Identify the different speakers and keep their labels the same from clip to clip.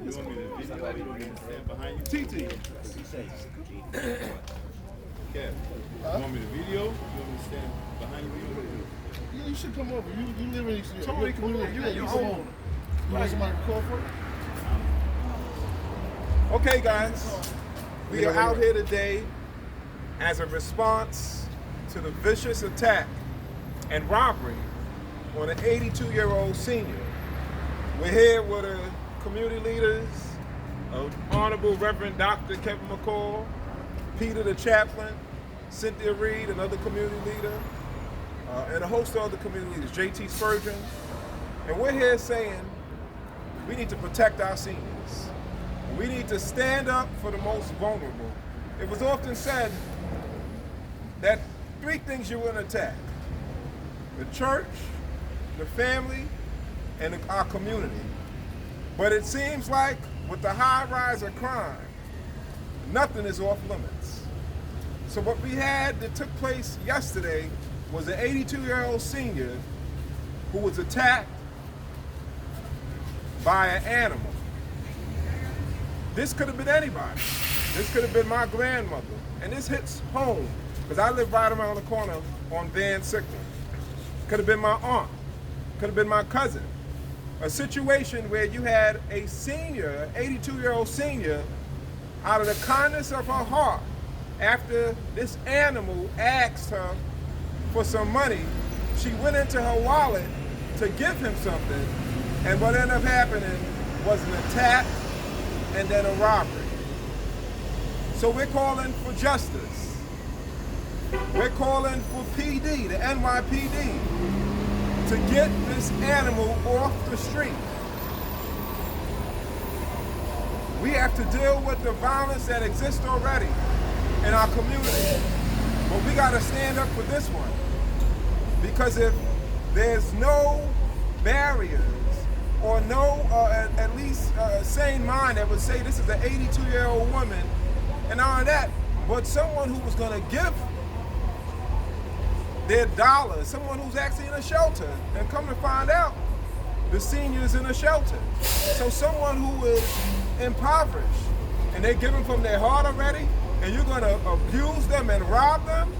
Speaker 1: You want me to video or you want me to stand behind you? TT. Kev, you want me to video? You want me to stand behind you?
Speaker 2: Yeah, you should come over. You live in
Speaker 1: Totally come over.
Speaker 2: You
Speaker 1: You
Speaker 2: own.
Speaker 1: own.
Speaker 2: You want somebody to call for you?
Speaker 3: Okay, guys, we are out here today as a response to the vicious attack and robbery on an 82-year-old senior. We're here with the community leaders, Honorable Reverend Dr. Kevin McCall, Peter the chaplain, Cynthia Reed, another community leader, and a host of other community leaders, JT Spurgeon. And we're here saying we need to protect our seniors. We need to stand up for the most vulnerable. It was often said that three things you will attack: the church, the family, and our community. But it seems like with the high rise of crime, nothing is off limits. So what we had that took place yesterday was an 82-year-old senior who was attacked by an animal. This could have been anybody. This could have been my grandmother. And this hits home, because I live right around the corner on Van Sickle. Could have been my aunt. Could have been my cousin. A situation where you had a senior, 82-year-old senior, out of the kindness of her heart, after this animal asked her for some money, she went into her wallet to give him something, and what ended up happening was an attack and then a robbery. So we're calling for justice. We're calling for PD, the NYPD, to get this animal off the street. We have to deal with the violence that exists already in our community. But we gotta stand up for this one. Because if there's no barriers or no, at least sane mind that would say this is an 82-year-old woman, and not only that, but someone who was gonna give their dollars, someone who's actually in a shelter, and come to find out, the senior's in a shelter. So someone who is impoverished, and they're giving from their heart already, and you're gonna abuse them and rob them,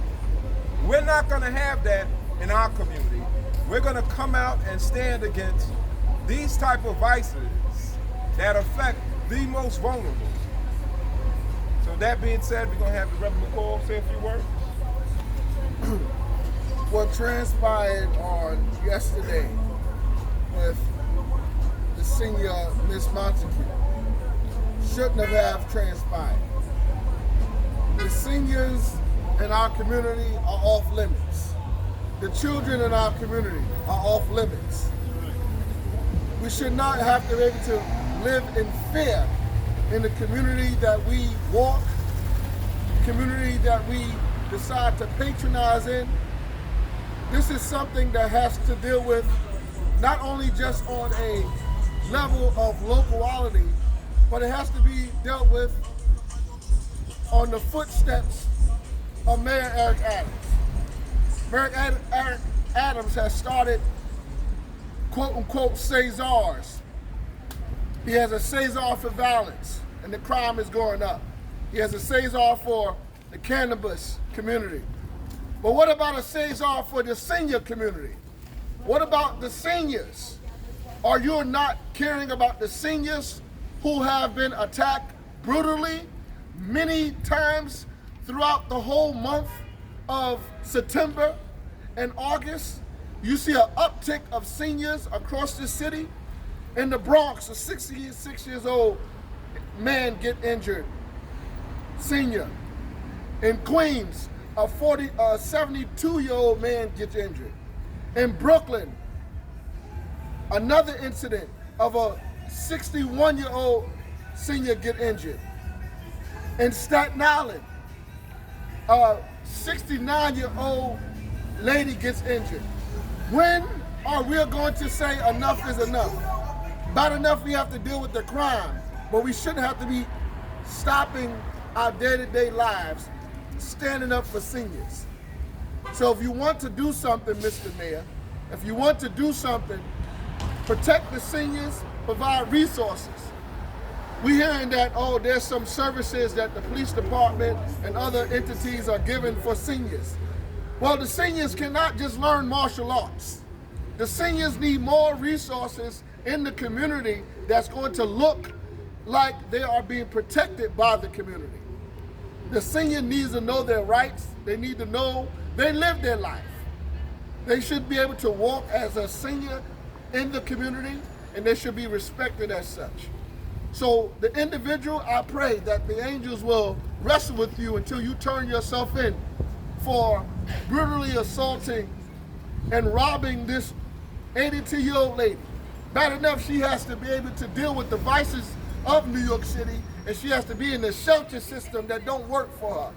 Speaker 3: we're not gonna have that in our community. We're gonna come out and stand against these type of vices that affect the most vulnerable. So that being said, we're gonna have the Reverend McCall say a few words.
Speaker 2: What transpired on yesterday with the senior Miss Montague shouldn't have transpired. The seniors in our community are off limits. The children in our community are off limits. We should not have to be able to live in fear in the community that we walk, community that we decide to patronize in. This is something that has to deal with not only just on a level of locality, but it has to be dealt with on the footsteps of Mayor Eric Adams. Mayor Eric Adams has started quote unquote Cesars. He has a Cesar for violence and the crime is going up. He has a Cesar for the cannabis community. But what about a Cesar for the senior community? What about the seniors? Are you not caring about the seniors who have been attacked brutally many times throughout the whole month of September and August? You see an uptick of seniors across the city. In the Bronx, a 66 years old man get injured, senior. In Queens, a 72-year-old man gets injured. In Brooklyn, another incident of a 61-year-old senior get injured. In Staten Island, a 69-year-old lady gets injured. When are we going to say enough is enough? Bad enough we have to deal with the crime, but we shouldn't have to be stopping our day-to-day lives, standing up for seniors. So if you want to do something, Mr. Mayor, if you want to do something, protect the seniors, provide resources. We're hearing that, oh, there's some services that the police department and other entities are giving for seniors. Well, the seniors cannot just learn martial arts. The seniors need more resources in the community that's going to look like they are being protected by the community. The senior needs to know their rights. They need to know they live their life. They should be able to walk as a senior in the community, and they should be respected as such. So the individual, I pray that the angels will wrestle with you until you turn yourself in for brutally assaulting and robbing this 82-year-old lady. Bad enough she has to be able to deal with the vices of New York City, and she has to be in the shelter system that don't work for her.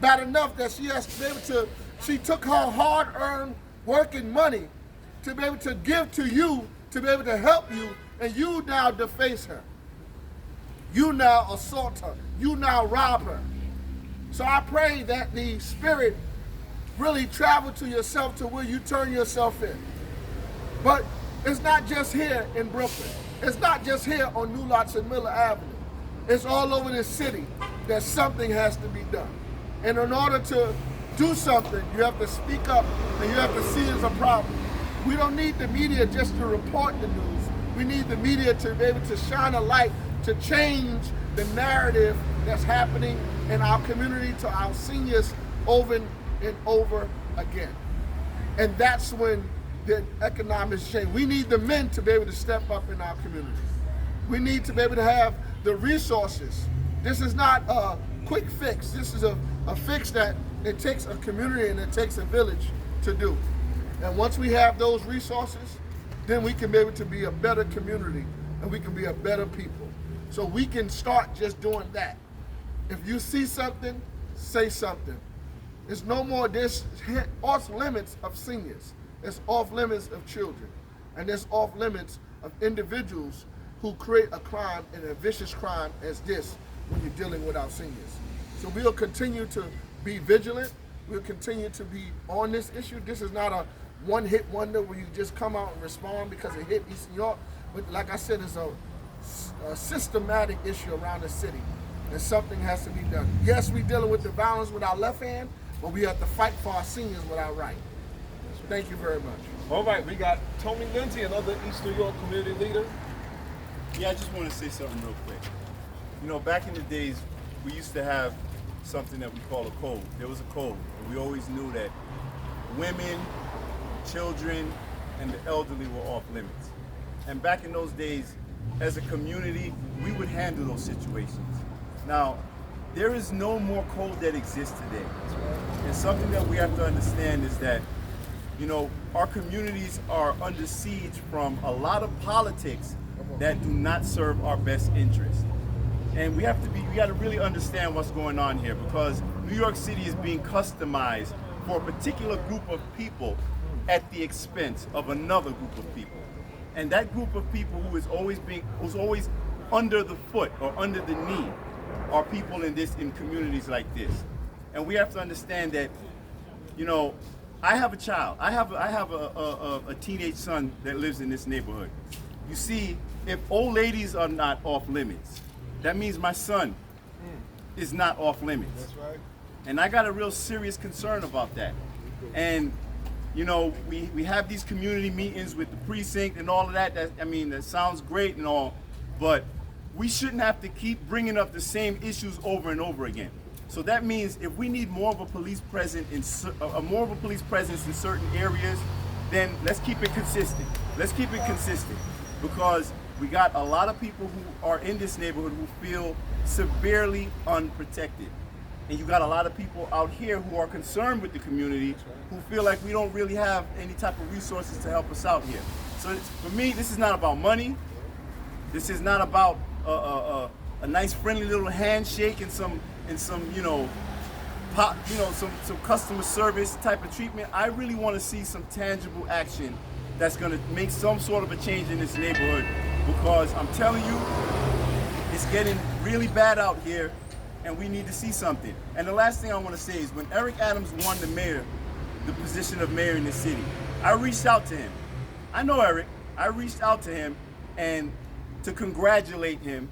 Speaker 2: Bad enough that she has to be able to, she took her hard-earned working money to be able to give to you, to be able to help you, and you now deface her. You now assault her. You now rob her. So I pray that the Spirit really travel to yourself to where you turn yourself in. But it's not just here in Brooklyn. It's not just here on New Lots and Miller Avenue. It's all over the city that something has to be done. And in order to do something, you have to speak up and you have to see it as a problem. We don't need the media just to report the news. We need the media to be able to shine a light to change the narrative that's happening in our community to our seniors over and over again. And that's when the economics change. We need the men to be able to step up in our communities. We need to be able to have the resources. This is not a quick fix. This is a fix that it takes a community and it takes a village to do. And once we have those resources, then we can be able to be a better community and we can be a better people. So we can start just doing that. If you see something, say something. There's no more, there's off limits of seniors. There's off limits of children. And there's off limits of individuals who create a crime and a vicious crime as this when you're dealing with our seniors. So we'll continue to be vigilant. We'll continue to be on this issue. This is not a one-hit wonder where you just come out and respond because it hit East New York. But like I said, it's a systematic issue around the city, and something has to be done. Yes, we're dealing with the violence with our left hand, but we have to fight for our seniors with our right. Thank you very much.
Speaker 3: All right, we got Tony Lindsay, another East New York community leader.
Speaker 1: Yeah, I just want to say something real quick. You know, back in the days, we used to have something that we call a code. There was a code, and we always knew that women, children, and the elderly were off limits. And back in those days, as a community, we would handle those situations. Now, there is no more code that exists today. And something that we have to understand is that, you know, our communities are under siege from a lot of politics that do not serve our best interest. And we got to really understand what's going on here, because New York City is being customized for a particular group of people at the expense of another group of people. And that group of people who's always under the foot or under the knee are people in communities like this. And we have to understand that, you know, I have a child. I have a teenage son that lives in this neighborhood. You see, if old ladies are not off limits, that means my son is not off limits.
Speaker 3: That's right.
Speaker 1: And I got a real serious concern about that. And you know, we have these community meetings with the precinct and all of that. That sounds great and all, but we shouldn't have to keep bringing up the same issues over and over again. So that means if we need more of a police presence in certain areas, then let's keep it consistent. Let's keep it consistent, because we got a lot of people who are in this neighborhood who feel severely unprotected. And you got a lot of people out here who are concerned with the community, who feel like we don't really have any type of resources to help us out here. So for me, this is not about money. This is not about a nice friendly little handshake and some some customer service type of treatment. I really want to see some tangible action that's going to make some sort of a change in this neighborhood, because I'm telling you, it's getting really bad out here. And we need to see something. And the last thing I want to say is, when Eric Adams won the position of mayor in the city, I reached out to him. I know Eric. I reached out to him and to congratulate him